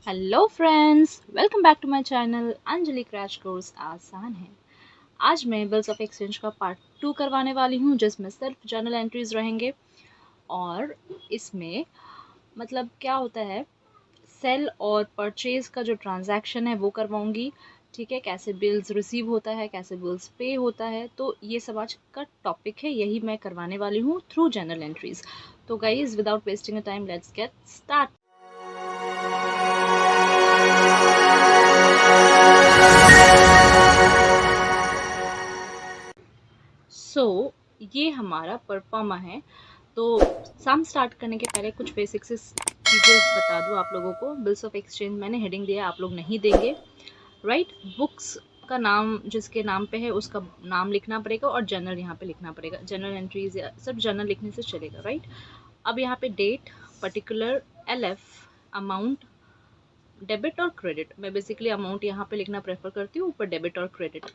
Hello friends, welcome back to my channel Anjali crash course आसान है। आज मैं बिल्स ऑफ एक्सचेंज का पार्ट 2 करवाने वाली हूँ, जिसमें सिर्फ जर्नल एंट्रीज रहेंगे। और इसमें मतलब क्या होता है, सेल और परचेज का जो ट्रांजैक्शन है वो करवाऊंगी। ठीक है, कैसे बिल्स रिसीव होता है, कैसे बिल्स पे होता है, तो ये सब आज का टॉपिक है, यही मैं करवाने वाली हूँ थ्रू जर्नल एंट्रीज। तो guys, without wasting a time, let's get start. ये हमारा परफॉर्मा है। तो सम स्टार्ट करने के पहले कुछ बेसिक से चीज़ें बता दूँ आप लोगों को। बिल्स ऑफ एक्सचेंज मैंने हेडिंग दिया, आप लोग नहीं देंगे, राइट। बुक्स का नाम जिसके नाम पे है उसका नाम लिखना पड़ेगा और जर्नल यहाँ पे लिखना पड़ेगा। जर्नल एंट्रीज या सिर्फ जर्नल लिखने से चलेगा, राइट। अब यहाँ पे date, particular, LF, amount, debit और क्रेडिट। मैं बेसिकली अमाउंट यहाँ पे लिखना प्रेफर करती हूँ, ऊपर डेबिट और क्रेडिट,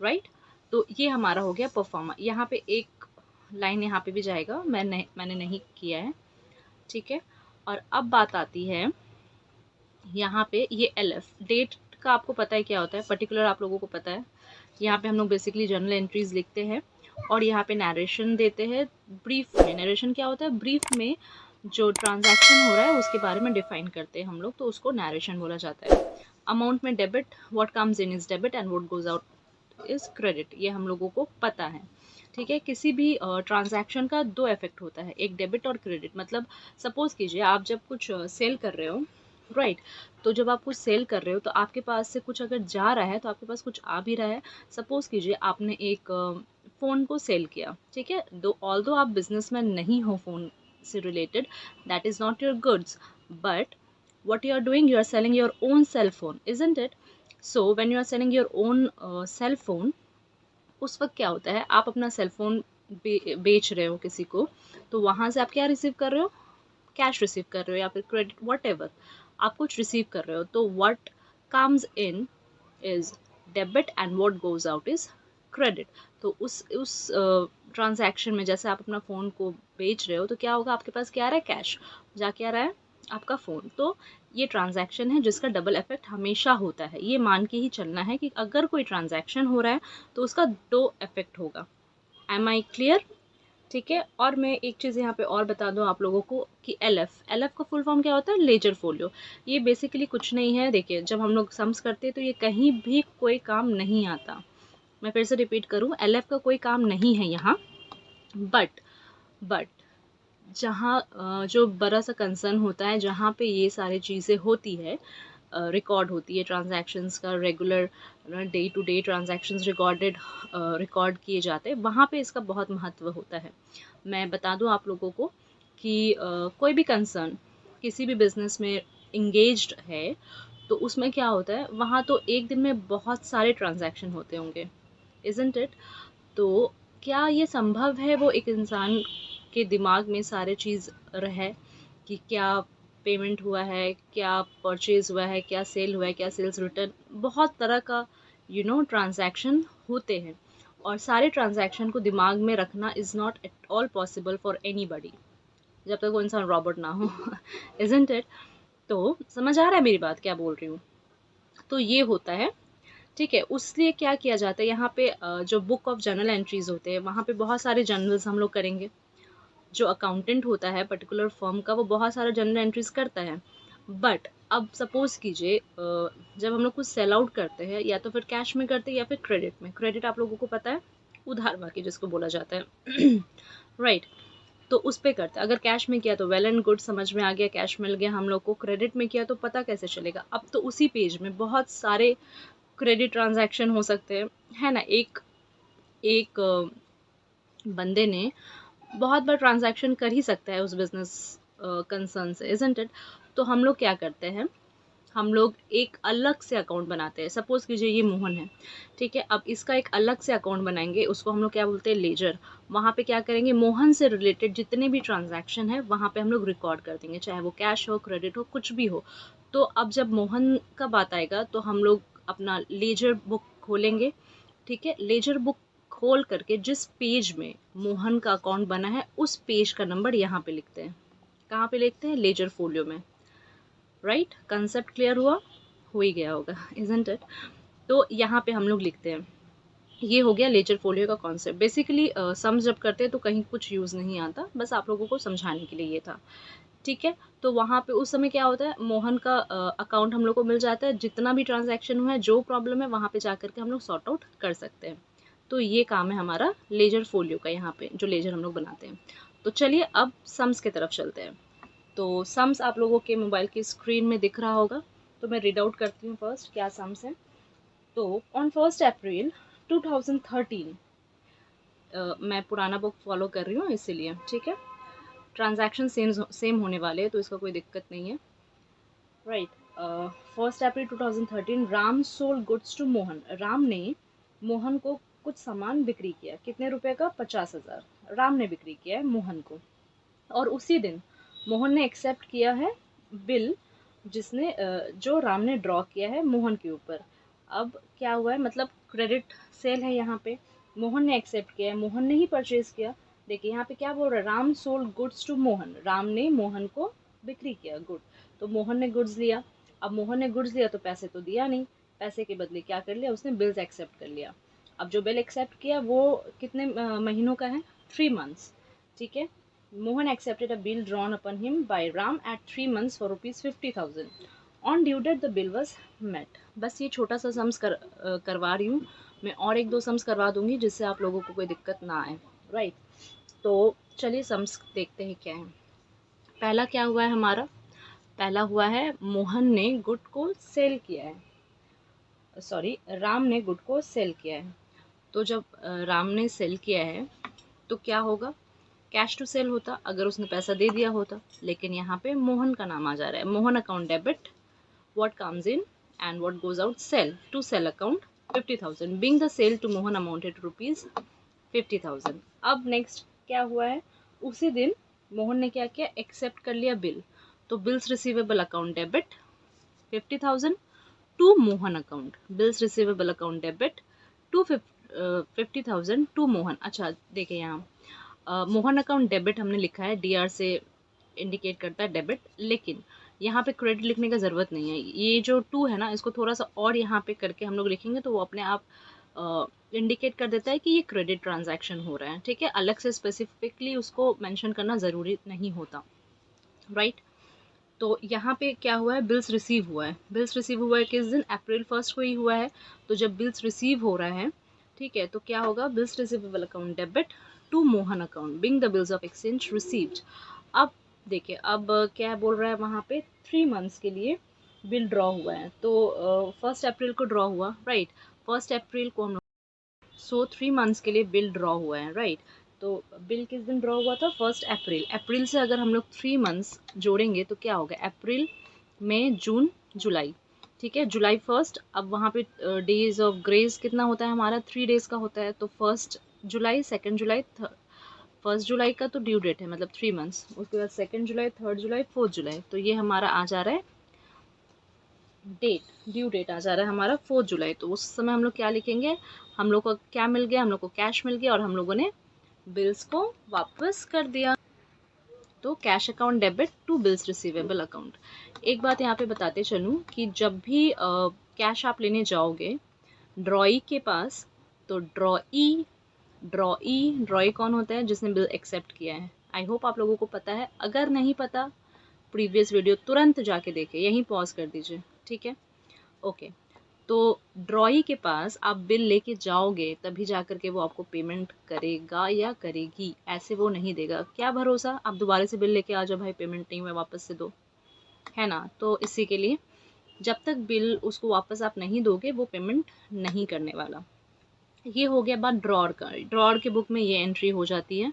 राइट। तो ये हमारा हो गया परफॉर्मा। यहाँ पे एक लाइन यहाँ पे भी जाएगा, मैंने नहीं किया है, ठीक है। और अब बात आती है यहाँ पे ये LF, डेट का आपको पता है क्या होता है, पर्टिकुलर आप लोगों को पता है। यहाँ पे हम लोग बेसिकली जर्नल एंट्रीज लिखते हैं और यहाँ पे नरेशन देते हैं। ब्रीफ में नरेशन क्या होता है, ब्रीफ में जो ट्रांजैक्शन हो रहा है उसके बारे में डिफाइन करते हैं हम लोग, तो उसको नरेशन बोला जाता है। अमाउंट में debit, what comes in is debit and what goes out is credit, ये हम लोगों को पता है, ठीक है। किसी भी ट्रांजैक्शन का दो इफेक्ट होता है, एक डेबिट और क्रेडिट। मतलब सपोज कीजिए आप जब कुछ सेल कर रहे हो, राइट। तो जब आप कुछ सेल कर रहे हो तो आपके पास से कुछ अगर जा रहा है तो आपके पास कुछ आ भी रहा है। सपोज कीजिए आपने एक फ़ोन को सेल किया, ठीक है। ऑल्दो आप बिजनेसमैन नहीं हो फ़ोन से related, that is not your goods, but what you are doing, you are selling your own cell phone, isn't it? So when you are selling your own cell phone, उस वक्त क्या होता है, आप अपना सेल फोन बेच रहे हो किसी को, तो वहाँ से आप क्या रिसीव कर रहे हो, कैश रिसीव कर रहे हो या फिर क्रेडिट, वट एवर आप कुछ रिसीव कर रहे हो। तो what comes in is debit and what goes out is credit. तो उस ट्रांजैक्शन में जैसे आप अपना फ़ोन को बेच रहे हो तो क्या होगा, आपके पास क्या आ रहा है, कैश, जाके आ रहा है आपका फ़ोन। तो ये ट्रांजैक्शन है जिसका डबल इफेक्ट हमेशा होता है। ये मान के ही चलना है कि अगर कोई ट्रांजैक्शन हो रहा है तो उसका दो इफेक्ट होगा। एम आई क्लियर, ठीक है। और मैं एक चीज़ यहाँ पे और बता दूँ आप लोगों को कि LF का फुल फॉर्म क्या होता है, लेजर फोलियो। ये बेसिकली कुछ नहीं है, देखिए जब हम लोग सम्स करते हैं तो ये कहीं भी कोई काम नहीं आता। मैं फिर से रिपीट करूँ, LF का कोई काम नहीं है यहाँ। बट जहाँ जो बड़ा सा कंसर्न होता है, जहाँ पे ये सारी चीज़ें होती है, रिकॉर्ड होती है ट्रांजैक्शंस का, regular day to day transactions record किए जाते हैं, वहाँ पे इसका बहुत महत्व होता है। मैं बता दूँ आप लोगों को कि कोई भी कंसर्न किसी भी बिजनेस में इंगेज्ड है तो उसमें क्या होता है, वहाँ तो एक दिन में बहुत सारे ट्रांजैक्शन होते होंगे, इज़न्ट इट। तो क्या ये संभव है वो एक इंसान के दिमाग में सारे चीज़ रहे कि क्या पेमेंट हुआ है, क्या परचेज हुआ है, क्या सेल हुआ है, क्या सेल्स रिटर्न, बहुत तरह का ट्रांजैक्शन होते हैं। और सारे ट्रांजैक्शन को दिमाग में रखना is not at all possible for any बडी, जब तक वो इंसान रॉबोट ना हो। Isn't it. तो समझ आ रहा है मेरी बात, क्या बोल रही हूँ। तो ये होता है, ठीक है। उसलिए क्या किया जाता है यहाँ पे, जो बुक ऑफ जर्नल एंट्रीज होते हैं वहाँ पे बहुत सारे जर्नल्स हम लोग करेंगे। जो अकाउंटेंट होता है पर्टिकुलर फर्म का, वो बहुत सारा जर्नल एंट्रीज करता है। बट अब सपोज कीजिए जब हम लोग कुछ सेल आउट करते हैं, या तो फिर कैश में करते हैं या फिर क्रेडिट में। क्रेडिट आप लोगों को पता है, उधार बाकी जिसको बोला जाता है, राइट। तो उस पे करते हैं। अगर कैश में किया तो वेल एंड गुड, समझ में आ गया, कैश मिल गया हम लोग को। क्रेडिट में किया तो पता कैसे चलेगा, अब तो उसी पेज में बहुत सारे क्रेडिट ट्रांजैक्शन हो सकते हैं, है ना। एक एक बंदे ने बहुत बार ट्रांजैक्शन कर ही सकता है उस बिजनेस कंसर्न से, इजंट इट। तो हम लोग क्या करते हैं, हम लोग एक अलग से अकाउंट बनाते हैं। सपोज कीजिए ये मोहन है, ठीक है। अब इसका एक अलग से अकाउंट बनाएंगे, उसको हम लोग क्या बोलते हैं, लेजर। वहाँ पे क्या करेंगे, मोहन से रिलेटेड जितने भी ट्रांजैक्शन है वहाँ पे हम लोग रिकॉर्ड कर देंगे, चाहे वो कैश हो, क्रेडिट हो, कुछ भी हो। तो अब जब मोहन का बात आएगा तो हम लोग अपना लेजर बुक खोलेंगे, ठीक है। लेजर बुक खोल करके जिस पेज में मोहन का अकाउंट बना है उस पेज का नंबर यहाँ पे लिखते हैं। कहाँ पे लिखते हैं, लेजर फोलियो में, राइट, कंसेप्ट क्लियर हुआ, हो ही गया होगा, इजंट इट। तो यहाँ पे हम लोग लिखते हैं, ये हो गया लेजर फोलियो का कॉन्सेप्ट। बेसिकली सम्स जब करते हैं तो कहीं कुछ यूज़ नहीं आता, बस आप लोगों को समझाने के लिए ये था, ठीक है। तो वहाँ पे उस समय क्या होता है, मोहन का अकाउंट हम लोग को मिल जाता है, जितना भी ट्रांजैक्शन हुआ है, जो प्रॉब्लम है वहाँ पे जा करके हम लोग सॉर्ट आउट कर सकते हैं। तो ये काम है हमारा लेजर फोलियो का, यहाँ पे जो लेजर हम लोग बनाते हैं। तो चलिए अब सम्स की तरफ चलते हैं। तो सम्स आप लोगों के मोबाइल की स्क्रीन में दिख रहा होगा, तो मैं रीड आउट करती हूँ फर्स्ट क्या सम्स हैं। तो ऑन 1 अप्रैल 2013, मैं पुराना बुक फॉलो कर रही हूँ इसीलिए, ठीक है। ट्रांजैक्शन सेम होने वाले हैं तो इसका कोई दिक्कत नहीं है, right. 1 April 2013 Ram sold goods to Mohan. Ram ने मोहन को कुछ सामान बिक्री किया, कितने रुपए का, 50,000 राम ने बिक्री किया है मोहन को। और उसी दिन मोहन ने एक्सेप्ट किया है बिल, जिसने जो राम ने ड्रॉ किया है मोहन के ऊपर। अब क्या हुआ है, मतलब क्रेडिट सेल है यहाँ पे, मोहन ने एक्सेप्ट किया है, मोहन ने ही परचेज किया। देखिए यहाँ पे क्या बोल रहा है, Ram sold goods to Mohan, Ram ने मोहन को बिक्री किया गुड। तो मोहन ने गुड्स लिया, अब मोहन ने गुड्स लिया तो पैसे तो दिया नहीं, पैसे के बदले क्या कर लिया उसने, बिल्स एक्सेप्ट कर लिया। अब जो बिल एक्सेप्ट किया वो कितने महीनों का है, 3 मंथ्स, ठीक है। Mohan accepted a bill drawn upon him by Ram at 3 months for ₹50,000. On due date the bill was met. बस ये छोटा सा सम्स करवा रही हूँ मैं, और एक दो सम्स करवा दूंगी जिससे आप लोगों को कोई दिक्कत ना आए, राइट। तो चलिए सम्स देखते हैं क्या है। पहला क्या हुआ है हमारा, पहला हुआ है मोहन ने गुड को सेल किया है, सॉरी राम ने गुड को सेल किया है। तो जब राम ने सेल किया है तो क्या होगा, कैश टू सेल होता अगर उसने पैसा दे दिया होता, लेकिन यहाँ पे मोहन का नाम आ जा रहा है, Mohan account debit, what comes in and what goes out, sale to sale account 50,000, being the sale to Mohan amounted ₹50,000। अब नेक्स्ट क्या हुआ है, उसी दिन मोहन ने क्या किया, एक्सेप्ट कर लिया बिल, तो bills receivable account debit 50,000 to Mohan account, bills receivable account debit to 50,000 to Mohan. अच्छा देखिए यहाँ मोहन अकाउंट डेबिट हमने लिखा है, डीआर से इंडिकेट करता है डेबिट, लेकिन यहाँ पे क्रेडिट लिखने का ज़रूरत नहीं है। ये जो टू है ना, इसको थोड़ा सा और यहाँ पे करके हम लोग लिखेंगे तो वो अपने आप इंडिकेट कर देता है कि ये क्रेडिट ट्रांजैक्शन हो रहा है, ठीक है। अलग से स्पेसिफिकली उसको मेंशन करना ज़रूरी नहीं होता, राइट। तो यहाँ पे क्या हुआ है, बिल्स रिसीव हुआ है, बिल्स रिसीव हुआ है किस दिन, April 1 को ही हुआ है। तो जब बिल्स रिसीव हो रहा है, ठीक है, तो क्या होगा, bills receivable account debit to Mohan account, being the bills of exchange received. अब देखिए, अब क्या बोल रहा है वहाँ पे, 3 मंथ्स के लिए बिल ड्रॉ हुआ है। तो 1 अप्रैल को ड्रॉ हुआ, राइट, 1 अप्रैल को हम, सो 3 मंथ्स के लिए बिल ड्रॉ हुआ है, राइट। तो बिल किस दिन ड्रॉ हुआ था, 1 अप्रैल। अप्रैल से अगर हम लोग 3 मंथ्स जोड़ेंगे तो क्या होगा, अप्रैल मई जून जुलाई, ठीक है, जुलाई 1। अब वहाँ पे डेज ऑफ ग्रेस कितना होता है हमारा, 3 डेज का होता है। तो 1 जुलाई, 2 जुलाई, 1 जुलाई का तो ड्यू डेट है, मतलब 3 मंथ्स, उसके बाद 2 जुलाई, 3 जुलाई, 4 जुलाई, तो ये हमारा आ जा रहा है डेट, ड्यू डेट आ जा रहा है हमारा 4 जुलाई। तो उस समय हम लोग क्या लिखेंगे, हम लोग को क्या मिल गया, हम लोग को कैश मिल गया और हम लोगों ने बिल्स को वापस कर दिया। तो cash account debit to bills receivable account. एक बात यहाँ पे बताते चलूँ कि जब भी कैश आप लेने जाओगे ड्रॉई के पास, तो ड्रॉई कौन होता है, जिसने बिल एक्सेप्ट किया है। आई होप आप लोगों को पता है, अगर नहीं पता प्रीवियस वीडियो तुरंत जाके देखें, यहीं पॉज कर दीजिए, ठीक है, ओके। तो ड्रॉई के पास आप बिल लेके जाओगे तभी जा कर के वो आपको पेमेंट करेगा या करेगी, ऐसे वो नहीं देगा। क्या भरोसा, आप दोबारा से बिल लेके आ जाओ, भाई पेमेंट नहीं हुआ वापस से दो, है ना। तो इसी के लिए जब तक बिल उसको वापस आप नहीं दोगे वो पेमेंट नहीं करने वाला। ये हो गया बात ड्रॉर का, ड्रॉर के बुक में ये एंट्री हो जाती है,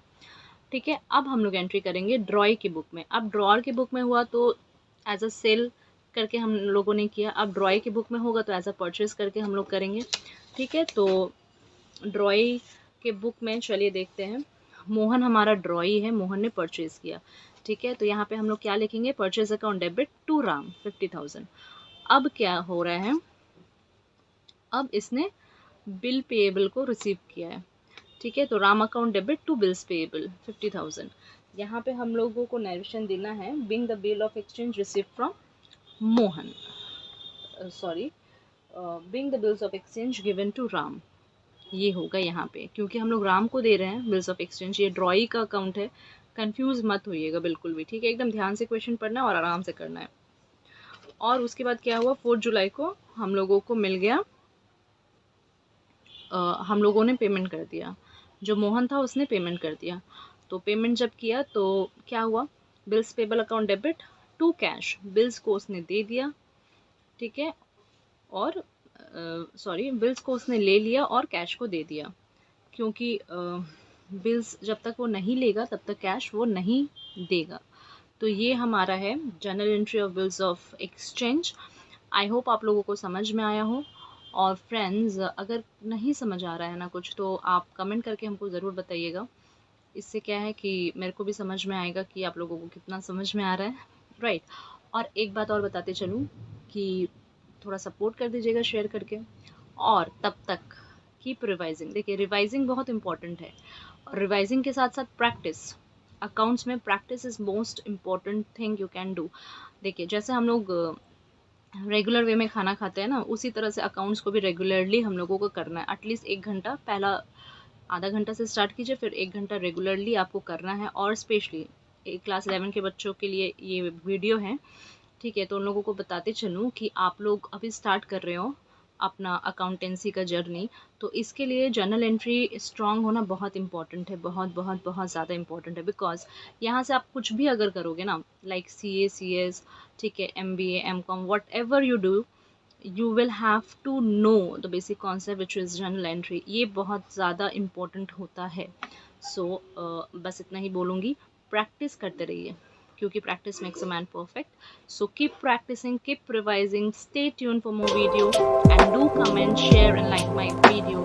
ठीक है। अब हम लोग एंट्री करेंगे ड्रॉई की बुक में। अब ड्रॉर की बुक में हुआ तो एज अ सेल करके हम लोगों ने किया, अब ड्रॉई की बुक में होगा तो एज अ परचेज करके हम लोग करेंगे, ठीक है। तो ड्रॉई के बुक में चलिए देखते हैं, मोहन हमारा ड्रॉई है, मोहन ने परचेज किया, ठीक है। तो यहाँ पे हम लोग क्या लिखेंगे, purchase account debit to Ram 50,000। अब क्या हो रहा है, अब इसने बिल पेएबल को रिसीव किया है, ठीक है। तो Ram account debit to bills payable 50,000। यहाँ पे हम लोगों को नरेशन देना है, being the bill of exchange receive from Mohan, bring the bills of exchange given to Ram. ये होगा यहाँ पे, क्योंकि हम लोग राम को दे रहे हैं बिल्स ऑफ एक्सचेंज। ये ड्रॉई का अकाउंट है, कंफ्यूज मत होइएगा बिल्कुल भी, ठीक है। एकदम ध्यान से क्वेश्चन पढ़ना है और आराम से करना है। और उसके बाद क्या हुआ, 4 जुलाई को हम लोगों को मिल गया, हम लोगों ने पेमेंट कर दिया। जो मोहन था उसने पेमेंट कर दिया। तो पेमेंट जब किया तो क्या हुआ, bills payable account debit to cash, bills को उसने दे दिया, ठीक है। और बिल्स को उसने ले लिया और कैश को दे दिया, क्योंकि बिल्स जब तक वो नहीं लेगा तब तक कैश वो नहीं देगा। तो ये हमारा है journal entry of bills of exchange. I hope आप लोगों को समझ में आया हो। और फ्रेंड्स, अगर नहीं समझ आ रहा है ना कुछ, तो आप कमेंट करके हमको ज़रूर बताइएगा। इससे क्या है कि मेरे को भी समझ में आएगा कि आप लोगों को कितना समझ में आ रहा है, राइट। और एक बात और बताते चलूँ कि थोड़ा सपोर्ट कर दीजिएगा शेयर करके। और तब तक कीप रिवाइजिंग। देखिए, रिवाइजिंग बहुत इंपॉर्टेंट है, और रिवाइजिंग के साथ साथ प्रैक्टिस। अकाउंट्स में practice is most important thing you can do. देखिए, जैसे हम लोग रेगुलर वे में खाना खाते हैं ना, उसी तरह से अकाउंट्स को भी रेगुलरली हम लोगों को करना है। एटलीस्ट 1 घंटा, पहला आधा घंटा से स्टार्ट कीजिए, फिर 1 घंटा रेगुलरली आपको करना है। और स्पेशली क्लास 11 के बच्चों के लिए ये वीडियो है, ठीक है। तो उन लोगों को बताते चलूँ कि आप लोग अभी स्टार्ट कर रहे हो अपना अकाउंटेंसी का जर्नी, तो इसके लिए जर्नल एंट्री स्ट्रांग होना बहुत इंपॉर्टेंट है, बहुत बहुत बहुत ज़्यादा इंपॉर्टेंट है। बिकॉज यहाँ से आप कुछ भी अगर करोगे ना, लाइक CA CS, ठीक है, MBA MCOM, whatever you do, you will have to know the basic concept which is journal entry. ये बहुत ज़्यादा इम्पोर्टेंट होता है। सो बस इतना ही बोलूँगी, प्रैक्टिस करते रहिए, क्योंकि practice makes a man perfect. So keep practicing, keep revising, stay tuned for more video, and do comment, share and like my video.